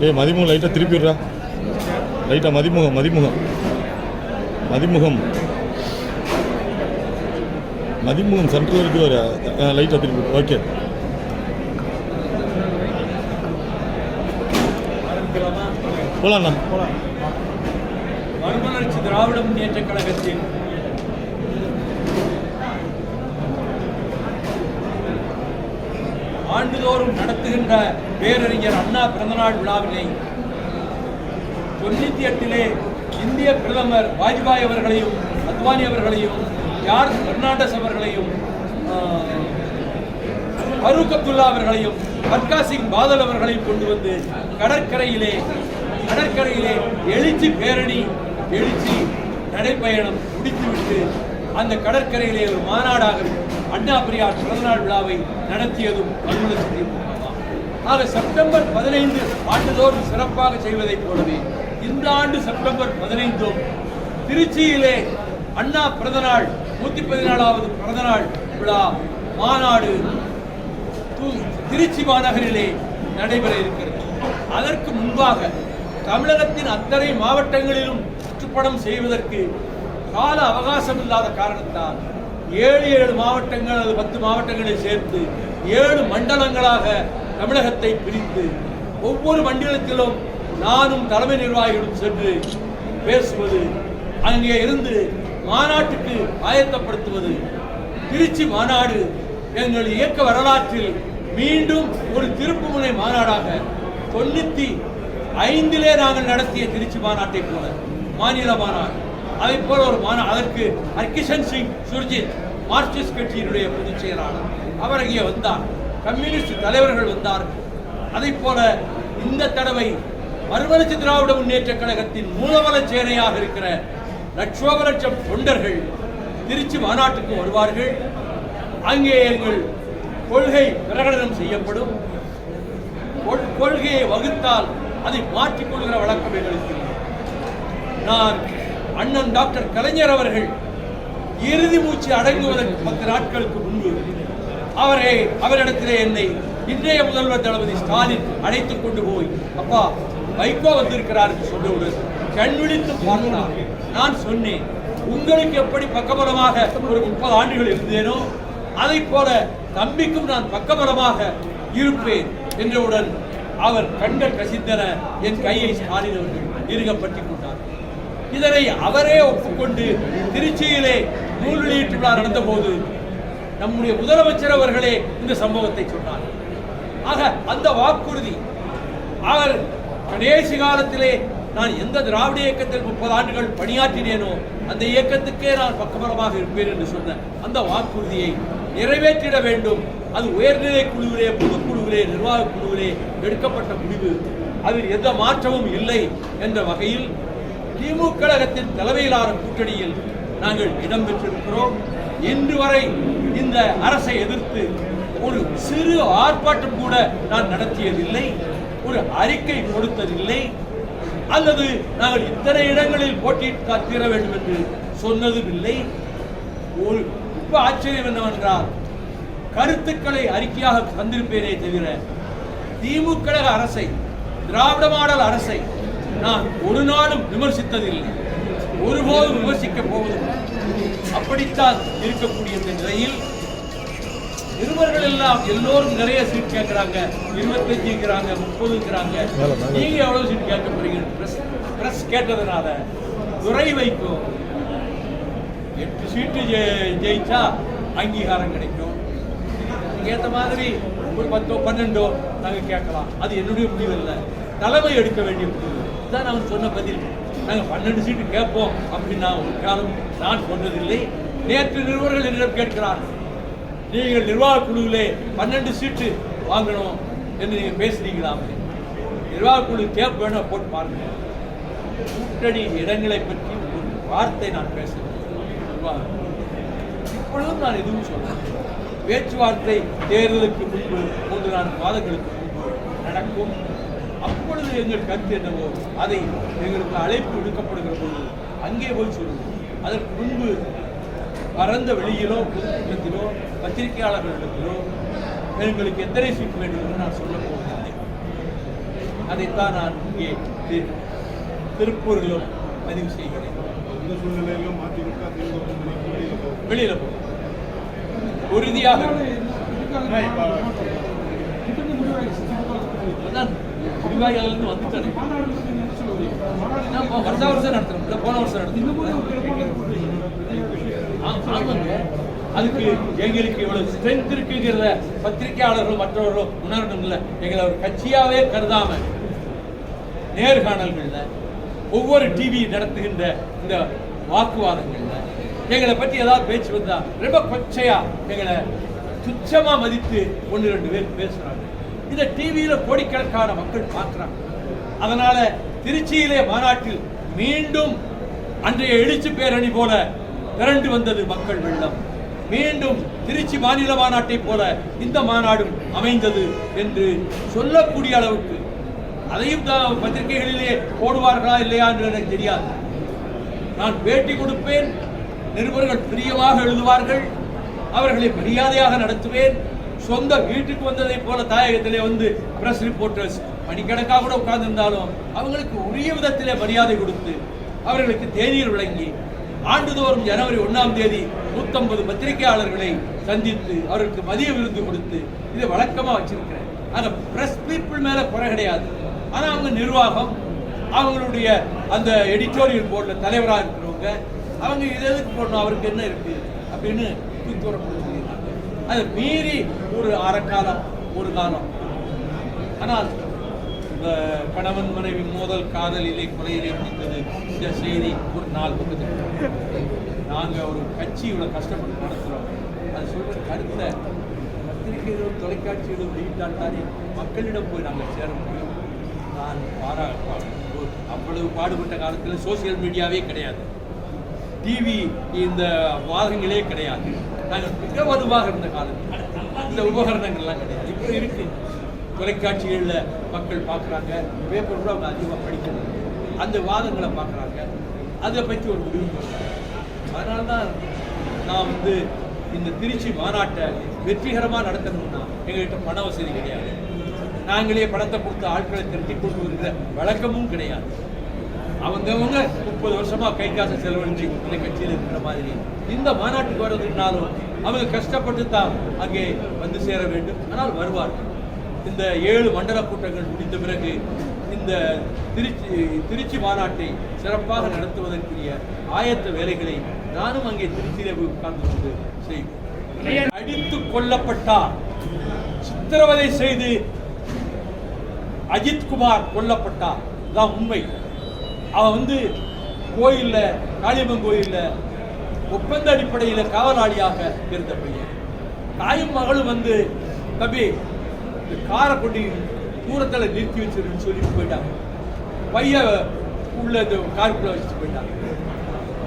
மதிமுகம் லைட்டாக திருப்பிடுறா. லைட்டாக மதிமுகம் மதிமுகம் மதிமுகம் மதிமுகம் சென்ட்ரல் இருக்குது ஒரு லைட்டாக திருப்பி. ஓகே, போகலாண்ணா. மறுமலர்ச்சி திராவிட முன்னேற்ற கழகத்தின் ஆண்டுதோறும் நடத்துகின்ற பேரறிஞர் அண்ணா பிறந்தநாள் விழாவினை 98 இந்திய பிரதமர் வாஜ்பாய் அவர்களையும் அத்வானி அவர்களையும் ஜார்ஜ் பெர்னாண்டஸ் அவர்களையும் ஃபரூக் அப்துல்லா அவர்களையும் பர்கா சிங் பாதல் அவர்களையும் கொண்டு வந்து கடற்கரையிலே எழுச்சி பேரணி எழுச்சி நடைப்பயணம் முடித்துவிட்டு அந்த கடற்கரையிலே ஒரு மாநாடாக அண்ணா பெரியார் பிறந்தநாள் விழாவை நடத்தியதும் மறுமலர்ச்சி. ஆக செப்டம்பர் 15 ஆண்டுதோறும் சிறப்பாக செய்வதைப் போலவே இந்த ஆண்டு செப்டம்பர் 15 திருச்சியிலே அண்ணா பிறந்தநாள் 114வது பிறந்தநாள் விழா மாநாடு திருச்சி மாநகரிலே நடைபெற இருக்கிறது. அதற்கு முன்பாக தமிழகத்தின் அத்தனை மாவட்டங்களிலும் சுற்றுப்படம் செய்வதற்கு கால அவகாசம் இல்லாத காரணத்தால் 7 மாவட்டங்கள் அல்லது 10 மாவட்டங்களை சேர்த்து 7 மண்டலங்களாக தமிழகத்தை பிரித்து ஒவ்வொரு மண்டலத்திலும் நானும் தலைமை நிர்வாகிகளும் சென்று பேசுவது, அங்கே இருந்து மாநாட்டுக்கு ஆயத்தப்படுத்துவது. திருச்சி மாநாடு எங்கள் இயக்க வரலாற்றில் மீண்டும் ஒரு திருப்புமுனை மாநாடாக 95 நாங்கள் நடத்திய திருச்சி மாநாட்டை போல மாநில மாநாடு, அதை போல ஒரு மாநாடு. அதற்கு ஹர்கிஷன் சிங் சுர்ஜித் மார்க்சிஸ்ட் கட்சியினுடைய பொதுச் செயலாளர் அவர் இங்கே வந்தார், கம்யூனிஸ்ட் தலைவர்கள் வந்தார். அதை போல இந்த தடவை மறுமலர்ச்சி திராவிட முன்னேற்ற கழகத்தின் மூலவள சேனையாக இருக்கிற லட்சோப லட்சம் தொண்டர்கள் திருச்சி மாநாட்டுக்கு வருவார்கள். அங்கே எங்கள் கொள்கை பிரகடனம் செய்யப்படும். கொள்கையை வகுத்தால் அதை மாற்றிக்கொள்கிற வழக்கம் எங்களுக்கு. நான் அண்ணன் டாக்டர் கலைஞர் அவர்கள் இறுதி மூச்சு அடங்குவதற்கு 10 நாட்களுக்கு முன்பு அவரிடத்திலே என்னை இன்றைய முதல்வர் தளபதி ஸ்டாலின் அழைத்துக் கொண்டு போய், அப்பா வைகோ வந்திருக்கிறார் என்று சொன்னவுடன் கண் விழித்து பார்த்தார். நான் சொன்னேன், உங்களுக்கு எப்படி பக்கபலமாக ஒரு 30 ஆண்டுகள் இருந்தேனோ அதை போல தம்பிக்கும் நான் பக்கபலமாக இருப்பேன் என்றவுடன் அவர் கண்கள் கசிந்தன. என் கையை ஸ்டாலின் அவர்கள் இறுகப்பற்றி கொண்டார். இதனை அவரே ஒப்புக்கொண்டு திருச்சியிலே நூல் வெளியீட்டு விழா நடந்த போது நம்முடைய முதலமைச்சர் அவர்களே இந்த சம்பவத்தை சொன்னார். ஆக அந்த வாக்குறுதி, அவர் கடைசி காலத்திலே நான் எந்த திராவிட இயக்கத்தில் 30 ஆண்டுகள் பணியாற்றினேனோ அந்த இயக்கத்துக்கே நான் பக்கபலமாக இருப்பேன் என்று சொன்ன அந்த வாக்குறுதியை நிறைவேற்றிட வேண்டும். அது உயர்நிலை குழுவிலே, பொதுக்குழுவிலே, நிர்வாக குழுவிலே எடுக்கப்பட்ட முடிவு. அதில் எந்த மாற்றமும் இல்லை என்ற வகையில் திமுக கழகத்தின் தலைமையிலான கூட்டணியில் நாங்கள் இடம்பெற்றிருக்கிறோம். இன்று வரை இந்த அரசை எதிர்த்து ஒரு சிறு ஆர்ப்பாட்டம் கூட நான் நடத்தியதில்லை, ஒரு அறிக்கை கொடுத்ததில்லை, அல்லது நாங்கள் இத்தனை இடங்களில் போட்டியிட்டு தீர வேண்டும் என்று சொன்னதும் இல்லை. ஒரு ஆச்சரியம் என்னவென்றால், கருத்துக்களை அறிக்கையாக தந்திருப்பேனே தவிர திமுக கழக அரசை, திராவிட மாடல் அரசை நான் ஒரு நாளும் விமர்சித்ததில்லை, ஒருபோதும் விமர்சிக்கப் போவதும். அப்படித்தான் இருக்கக்கூடிய இந்த நிலையில் நிருபர்கள் எல்லோரும் நிறைய சீட் கேட்கிறாங்க, 25 இருக்கிறாங்க, 30 இருக்கிறாங்க. நீங்க எவ்வளவு சீட் கேட்க போறீங்க? பிரஸ் கேட்டதுனால துறை வைக்கும் 8 சீட்டு ஜெயிச்சா அங்கீகாரம் கிடைக்கும். ஏற்ற மாதிரி ஒரு 10 12 நாங்கள் கேட்கலாம். அது என்னுடைய முடிவு இல்லை, தலைமை எடுக்க வேண்டிய முடிவு தான். அவன் சொன்ன பதில், நாங்கள் 12 சீட்டு கேட்போம் அப்படின்னு நான் ஒரு காலம் நான் சொன்னதில்லை. நேற்று நிருபர்கள் என்னிடம் கேட்கிறார், நீங்கள் நிர்வாக குழுவிலே 12 சீட்டு வாங்கணும் என்று நீங்கள் பேசுறீங்களா? நிர்வாக குழு கேப் வேணும், போட்டு பாருங்க. கூட்டணி இடங்களை பற்றி ஒரு வார்த்தை நான் பேசுகிறேன். இப்பொழுதும் நான் எதுவும் சொல்றேன். பேச்சுவார்த்தை தேர்தலுக்கு முன்பு 3-4 மாதங்களுக்கு முன்பு நடக்கும். அப்பொழுது எங்கள் கருத்து என்னவோ அதை எங்களுக்கு அழைப்பு விடுக்கப்படுகிற பொழுது அங்கே போய் சொல்லுவோம். அதற்கு முன்பு பரந்த வெளியிலோ, பொதுக்கூட்டத்திலோ, பத்திரிகையாளர்களிடத்திலோ எங்களுக்கு எத்தனை சீட்டு வேண்டும் என்று நான் சொல்ல போவதில்லை. அதைத்தான் நான் இங்கே திருப்பூரிலும் பதிவு செய்கிறேன். இந்த சூழ்நிலையிலும் வெளியில போகும் உறுதியாக முடிவாயிலிருந்து வந்துட்டாரு. வருஷம் நடத்துறோம், போன வருஷம் நடத்துறோம். அதுக்கு எங்களுக்கு இவ்வளவு ஸ்ட்ரென்த் இருக்குங்கிறத பத்திரிகையாளர்கள் மற்றவர்களும் உணரணும். இல்லை, எங்களை ஒரு கட்சியாவே கருதாம நேர்காணல்கள்ல ஒவ்வொரு டிவி நடத்துகின்ற இந்த வாக்குவாதங்கள்ல எங்களை பற்றி ஏதாவது பேச்சு வந்தா ரொம்ப கொச்சையா எங்களை துச்சமா மதித்து 1-2 பேர் பேசுறாங்க. இந்த டிவியில கோடிக்கணக்கான மக்கள் பார்க்கிறாங்க. அதனால திருச்சியிலே மாநாட்டில் மீண்டும் அன்றைய எழுச்சி பேரணி போல திரண்டு வந்தது மக்கள் வெள்ளம். மீண்டும் திருச்சி மாநில மாநாட்டை போல இந்த மாநாடும் அமைந்தது என்று சொல்லக்கூடிய அளவுக்கு, அதையும் பத்திரிகைகளிலே போடுவார்களா இல்லையா என்று எனக்கு தெரியாது. நான் பேட்டி கொடுப்பேன், நிருபர்கள் பிரியமாக எழுதுவார்கள், அவர்களை மரியாதையாக நடத்துவேன். சொந்த வீட்டுக்கு வந்ததை போல தாயகத்திலே வந்து பிரஸ் ரிப்போர்ட்டர்ஸ் மணிக்கணக்காக கூட உட்கார்ந்திருந்தாலும் அவங்களுக்கு உரிய விதத்திலே மரியாதை கொடுத்து அவர்களுக்கு தேநீர் வழங்கி ஆண்டுதோறும் ஜனவரி 1ஆம் தேதி 150 பத்திரிகையாளர்களை சந்தித்து அவர்களுக்கு மதிய விருது கொடுத்து இதை வழக்கமாக வச்சிருக்கிறேன். அந்த பிரஸ் பீப்புள் மேல குறை கிடையாது. ஆனா அவங்க நிர்வாகம், அவங்களுடைய அந்த எடிட்டோரியல் போர்டில் தலைவராக இருக்கிறவங்க, அவங்க இதை எதுக்கு போடணும், அவருக்கு என்ன இருக்கு அப்படின்னு சொல்லியிருக்காங்க. அதை மீறி ஒரு அறக்காலம் ஒரு காலம். ஆனால் இந்த கணவன் மனைவி மோதல் காதலிலே கொலையிலே முடிந்தது இந்த செய்தி ஒரு 4 பக்கத்துக்கு. நாங்கள் ஒரு கட்சி இவ்வளோ கஷ்டப்பட்டு நடத்துகிறோம். அது சொல்கிற கருத்தை பத்திரிகைகளும் தொலைக்காட்சிகளும் வெளியிட்டால் தானே மக்களிடம் போய் நாங்கள் சேர முடியும். நான் அவ்வளவு பாடுபட்ட காலத்தில் சோசியல் மீடியாவே கிடையாது, டிவி இந்த வாதங்களே கிடையாது. நாங்கள் மிக வலுவாக இருந்த காலத்தில் இந்த உபகரணங்கள்லாம் கிடையாது. இப்போ இருக்கு, தொலைக்காட்சிகளில் மக்கள் பார்க்குறாங்க, பேப்பர் கூட அவங்க அதிகமாக படிக்கிறாங்க, அந்த வாதங்களை பார்க்குறாங்க, அதை பற்றி ஒரு முடிவு பண்ணுறாங்க. அதனால தான் நான் வந்து இந்த திருச்சி மாநாட்டை வெற்றிகரமாக நடத்தணும்னா எங்கள்கிட்ட பண வசதி கிடையாது. நாங்களே பணத்தை கொடுத்து ஆட்களை திரட்டி கொண்டு வருகிற வழக்கமும் கிடையாது. அவங்கவுங்க 30 வருஷமா கை காசை செலவழிச்சு இந்த கட்சியில் இருக்கிற மாதிரி இந்த மாநாட்டுக்கு வர்றதுனாலும் அவங்க கஷ்டப்பட்டு தான் அங்கே வந்து சேர வேண்டும். ஆனால் வருவார்கள். இந்த 7 மண்டல கூட்டங்கள் முடிந்த பிறகு இந்த திருச்சி மாநாட்டை சிறப்பாக நடத்துவதற்குரிய ஆயத்த வேலைகளை நானும் அங்கே திருச்சியிலே உட்கார்ந்து கொண்டு செய்வேன். அடித்து கொல்லப்பட்டார், சித்திரவதை செய்து அஜித்குமார் கொல்லப்பட்டார், தான் உண்மை. அவன் வந்து கோயிலில், காளியம்மன் கோயிலில் ஒப்பந்த அடிப்படையில் காவலாளியாக இருந்த பையன். தாயும் மகளும் வந்து தம்பி காரை கொண்டு தூரத்தில் நிறுத்தி வச்சிருன்னு சொல்லிட்டு போயிட்டாங்க. பைய உள்ள இந்த காருக்குள்ள வச்சுட்டு போயிட்டாங்க.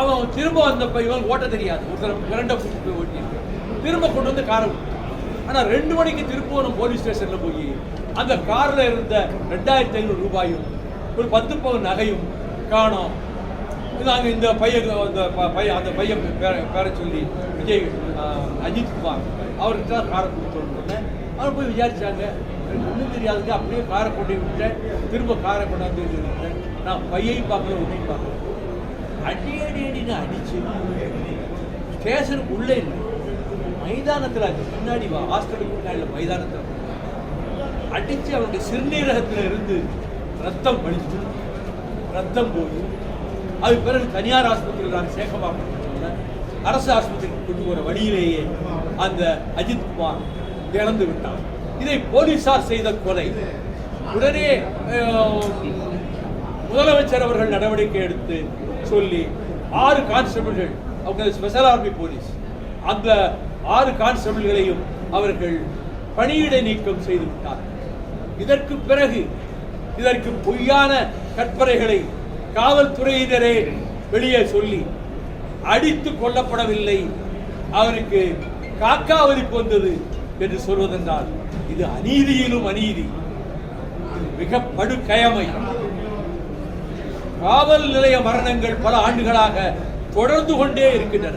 அவன் திரும்ப வந்த பையன் ஓட்ட தெரியாது, ஒருத்தர் மிரண்ட கூட்டு போய் ஓட்டி திரும்ப கொண்டு வந்து காரை விட்டு. ஆனால் 2 மணிக்கு திருப்பூரம் போலீஸ் ஸ்டேஷனில் போய் அந்த காரில் இருந்த 2500 ரூபாயும் ஒரு 10 பவுன் நகையும் காணோம். நாங்கள் இந்த அந்த பையன் பேர சொல்லி விஜய் அஜித்குமார் அவர்கிட்ட காரை கொடுத்தோன்னு அவர் போய் விசாரிச்சாங்க. ஒன்றும் தெரியாதுங்க, அப்படியே காரை கொண்டு விட்டேன், திரும்ப காரை கொண்டாந்து விட்டேன். நான் பையையும் பார்க்கல, ஒன்றையும் பார்க்கல. அடின்னு அடிச்சு ஸ்டேஷனுக்கு உள்ளே இல்லை, மைதானத்தில் முன்னாடி ஹாஸ்டலுக்கு முன்னாடி மைதானத்தில் அடித்து அவனுடைய சிறுநீரகத்தில் இருந்து ரத்தம் வலிச்சு ரத்தம் போய் அது பிறகு தனியார் ஆஸ்பத்திரியில் நான் சேர்க்கமாக அரசு ஆஸ்பத்திரிக்கு கொண்டு போகிற வழியிலேயே அந்த அஜித்குமார் இறந்து விட்டார். இதை போலீசார் செய்த கொலை. உடனே முதலமைச்சர் அவர்கள் நடவடிக்கை எடுத்து சொல்லி 6 கான்ஸ்டபிள்கள், அவங்க ஸ்பெஷல் ஆர்மி போலீஸ், அந்த 6 கான்ஸ்டபிள்களையும் அவர்கள் பணியிடை நீக்கம் செய்து விட்டார். இதற்கு பிறகு இதற்கு பொய்யான கற்பனைகளை காவல்துறையினரே வெளியே சொல்லி அடித்து கொல்லப்படவில்லை, அவருக்கு காக்காவலிப்பு வந்தது என்று சொல்வதென்றால் இது அநீதியிலும் அநீதி, மிக படுகயமை. காவல் நிலைய மரணங்கள் பல ஆண்டுகளாக தொடர்ந்து கொண்டே இருக்கின்றன.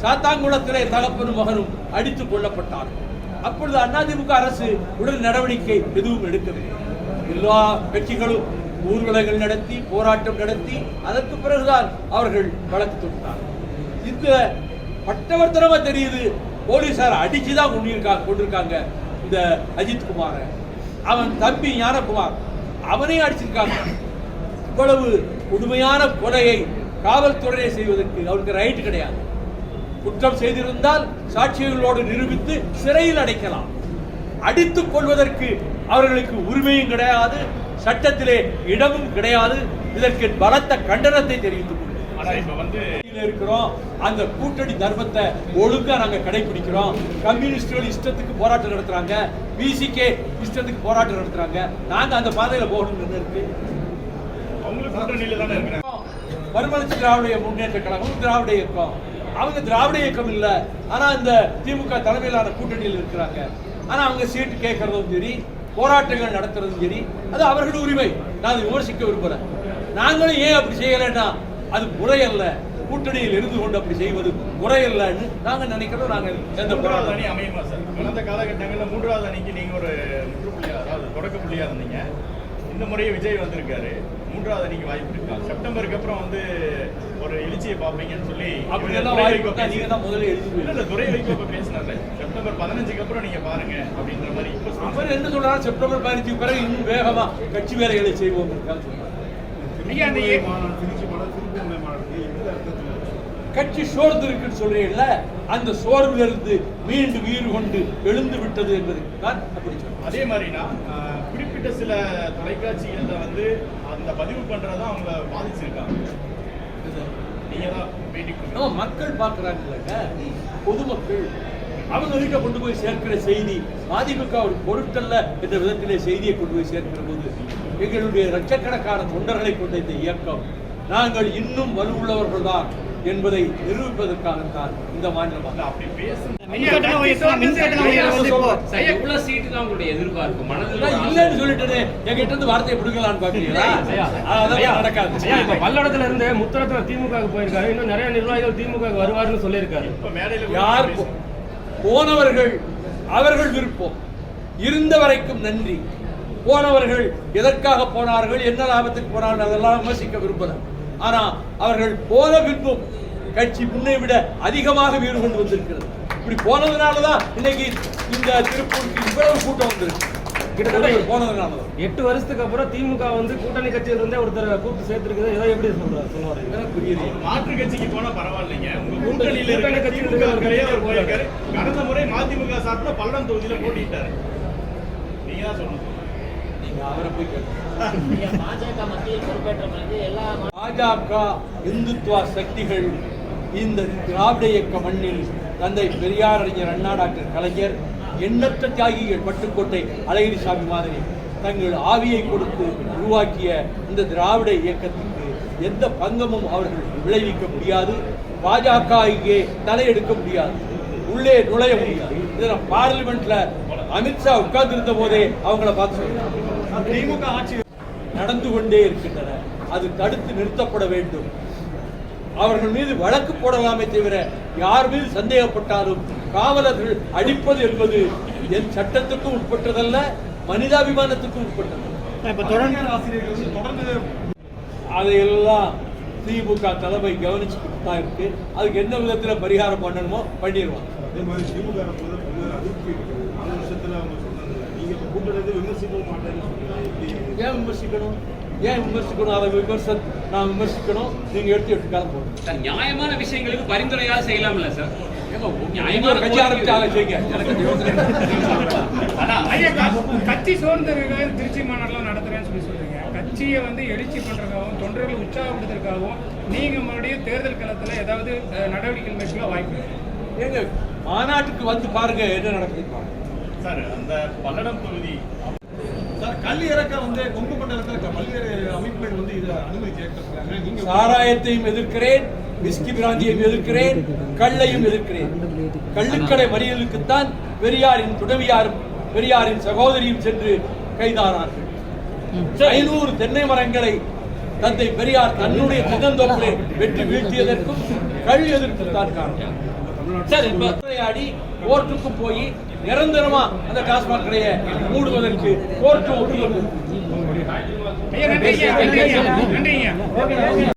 சாத்தாங்குளத்திலே தகப்பனும் மகனும் அடித்துக் கொல்லப்பட்டார். அப்பொழுது அதிமுக அரசு உடல் நடவடிக்கை எதுவும் எடுக்கவில்லை. எல்லா கட்சிகளும் ஊர்வலங்கள் நடத்தி போராட்டம் நடத்தி அதற்கு பிறகுதான் அவர்கள் வழக்கு தொடுத்தார். இந்த பட்டவர்த்தனமா தெரியுது, போலீசார் அடிச்சுதான் கொண்டிருக்காங்க இந்த அஜித் குமார, அவன் தம்பி ஞானகுமார் அவனையும் அடிச்சிருக்காங்க. இவ்வளவு கொடுமையான கொலையை காவல்துறையை செய்வதற்கு அவருக்கு ரைட் கிடையாது. குற்றம் செய்திருந்தால் சாட்சிகளோடு நிரூபித்து சிறையில் அடைக்கலாம். அடித்துக் கொள்வதற்கு அவர்களுக்கு உரிமையும் கிடையாது, சட்டத்திலே இடமும் கிடையாது. இதற்கு பலத்த கண்டனத்தை தெரிவித்துக் இருக்கிறோம். அந்த கூட்டணி தர்மத்தை ஒழுங்கா நாங்க கடைபிடிக்கிறோம். கம்யூனிஸ்டுகள் இஷ்டத்துக்கு போராட்டம் நடத்துறாங்க, பிசிகே இஷ்டத்துக்கு போராட்டம் நடத்துறாங்க. நாங்க அந்த பாதையில போகணும்னு இருக்கு. மறுமலர்ச்சி திராவிட முன்னேற்ற கழகம் திராவிட இயக்கம், அவங்க திராவிட இயக்கம் இல்ல, ஆனா இந்த திமுக தலைமையிலான கூட்டணியில் இருக்கிறாங்க. ஆனா அவங்க சீட்டு கேட்கறதும் சரி, போராட்டங்கள் நடத்துறதும் சரி, அது அவர்கள் உரிமை. நான் அதை விமர்சிக்க விரும்புறேன். நாங்களும் ஏன் அப்படி செய்யலைன்னா அது முறையல்ல, கூட்டணியில் இருந்து கொண்டு அப்படி செய்வது முறையல்லன்னு நாங்க நினைக்கிறோம். நாங்கள் எந்த அணி அமையுமா சார்? கடந்த காலகட்டங்களில் 3வது அணிக்கு நீங்க ஒரு முற்றுப்புள்ளியா, அதாவது தொடக்க புள்ளியா இருந்தீங்க. இந்த முறையே விஜய் வந்திருக்காரு, 3வது அணிக்கு வாய்ப்பு இருக்கா? செப்டம்பருக்கு அப்புறம் ஒரு எழுச்சியை பார்ப்பீங்கன்னு சொல்லி அப்படியெல்லாம் வாய்ப்பு நீங்க தான் முதல்ல எழுதி துறை வைக்க பேசினார்ல, செப்டம்பர் 15க்கு அப்புறம் நீங்க பாருங்க அப்படின்ற மாதிரி. அவர் என்ன சொல்றாரு, செப்டம்பர் 15க்கு பிறகு இன்னும் வேகமா கட்சி வேலைகளை செய்வோம். கட்சி சோர்ந்து இருக்குன்னு சொல்றீங்கல்ல, அந்த சோர்வில் இருந்து மீண்டு வீறு கொண்டு எழுந்து விட்டது என்பதற்கு தான் அப்படி சொல்றேன். அதே மாதிரினா குறிப்பிட்ட சில தொலைக்காட்சிகள்ல அந்த பதிவு பண்றதா அவங்க பாதிச்சிருக்காங்க. நீங்க தான் பேட்டி மக்கள் பார்க்கிறாங்க, பொதுமக்கள் அவங்க கிட்ட கொண்டு போய் சேர்க்கிற செய்தி அதிமுக ஒரு பொருட்கள்ல என்ற விதத்திலே செய்தியை கொண்டு போய் சேர்க்கிற போது எங்களுடைய லட்சக்கணக்கான தொண்டர்களை கொண்ட இந்த இயக்கம் நாங்கள் இன்னும் வலுவுள்ளவர்கள் தான் என்பதை நிரூபிப்பதற்காகத்தான் இந்த மாநிலம். அப்படி பேசும் இல்லன்னு சொல்லிட்டு என்கிட்ட இருந்து வார்த்தையை பிடிக்கலான்னு பாக்குறீங்களா? அதெல்லாம் நடக்காது. பல்லடத்துல இருந்து முத்தரத்துல திமுக போயிருக்காரு, இன்னும் நிறைய நிர்வாகிகள் திமுக வருவாருன்னு சொல்லியிருக்காரு. யார் போனவர்கள் அவர்கள் விருப்பம், இருந்த வரைக்கும் நன்றி. போனவர்கள் எதற்காக போனார்கள், என்ன லாபத்துக்கு போனார்கள், அதெல்லாம் விமர்சிக்க விரும்பல. ஆனா அவர்கள் போன பின்பும் கட்சி முன்னை விட அதிகமாக வீடு கொண்டு வந்திருக்கிறது. இப்படி போனதுனாலதான் இன்னைக்கு இந்த திருப்பூருக்கு இவ்வளவு கூட்டம் வந்திருக்கு. கிட்டத்தட்ட போனதுனாலதான் 8 வருஷத்துக்கு அப்புறம் திமுக கூட்டணி கட்சியில இருந்தே ஒருத்தர் கூப்பிட்டு சேர்த்திருக்குது. இதை எப்படி சொல்லுவாரு? புரியுது. மாற்று கட்சிக்கு போனா பரவாயில்லைங்க, உங்க கூட்டணியில இருக்க கடந்த முறை மதிமுக சார்பில் பல்லடம் தொகுதியில போட்டிட்டாரு. நீங்க தான் சொல்லணும். அவரை போய் பாஜக இந்துத்துவ சக்திகள் இந்த திராவிட இயக்க மண்ணில் தந்தை பெரியார், அறிஞர் அண்ணா, டாக்டர் கலைஞர், எண்ணற்ற தியாகிகள், பட்டுக்கோட்டை அழகிரிசாமி மாதிரி தங்கள் ஆவியை கொடுத்து உருவாக்கிய இந்த திராவிட இயக்கத்துக்கு எந்த பங்கமும் அவர்கள் விளைவிக்க முடியாது. பாஜக இங்கே தலையெடுக்க முடியாது, உள்ளே நுழைய முடியாது. இதுல பார்லிமெண்ட்ல அமித்ஷா உட்கார்ந்து இருந்த போதே அவங்கள பார்த்து திமுக ஆட்சி நடந்து கொண்டே இருக்கின்றன. அது தடுத்து நிறுத்தப்பட வேண்டும். அவர்கள் மீது வழக்கு போடலாமே தவிர யார் மீது சந்தேகப்பட்டாலும் காவலர்கள் அடிப்பது என்பது என் சட்டத்துக்கும் உட்பட்டதல்ல, மனிதாபிமானத்துக்கும் உட்பட்டது. அதையெல்லாம் திமுக தலைமை கவனிச்சுக்கிட்டு தான் இருக்கு. அதுக்கு என்ன விதத்துல பரிகாரம் பண்ணணுமோ பண்ணிடுவாங்க. ஏன் விமர்சிக்கணும்? அதை நான் விமர்சிக்கணும்? நீங்க எடுத்து காலம் போடுங்க. நியாயமான விஷயங்களுக்கு பரிந்துரையாக செய்யலாம்ல சார்? கட்சி ஆரம்பிச்சால செய்யுங்க. கட்சி சோர்ந்த திருச்சி மாநாடுலாம் நடத்துறேன்னு சொல்றீங்க. கட்சியை எழுச்சி பண்றதுக்காகவும் தொண்டர்களை உற்சாகப்படுத்துறதுக்காகவும் நீங்க மறுபடியும் தேர்தல் களத்துல ஏதாவது நடவடிக்கை மேற்கொள்ள வாய்ப்பு? ஏங்க மாநாட்டுக்கு வந்து பாருங்க என்ன நடக்குது சார். அந்த பல்லடம் தொகுதி கல்வி இறக்க கொங்கு மண்டலத்தில் பல்வேறு அமைப்புகள் இதை அனுமதி கேட்கிறாங்க. சாராயத்தையும் எதிர்க்கிறேன், விஸ்கி பிராந்தியையும் எதிர்க்கிறேன், கள்ளையும் எதிர்க்கிறேன். கள்ளுக்கடை மறியலுக்குத்தான் பெரியாரின் துணைவியாரும் பெரியாரின் சகோதரியும் சென்று கைதானார்கள். 500 தென்னை மரங்களை தந்தை பெரியார் தன்னுடைய சிதந்தோப்பிலே வெற்றி வீழ்த்தியதற்கும் கள் எதிர்ப்புத்தான் காரணம். சார் இப்ப அடி கோர்ட்டுக்கு போய் நிரந்தரமா அந்த டாஸ்மாக் கடையை மூடுவதற்கு கோர்ட்டு ஒப்புதல் ஐயா நன்றி ஐயா நன்றி ஐயா நன்றி ஐயா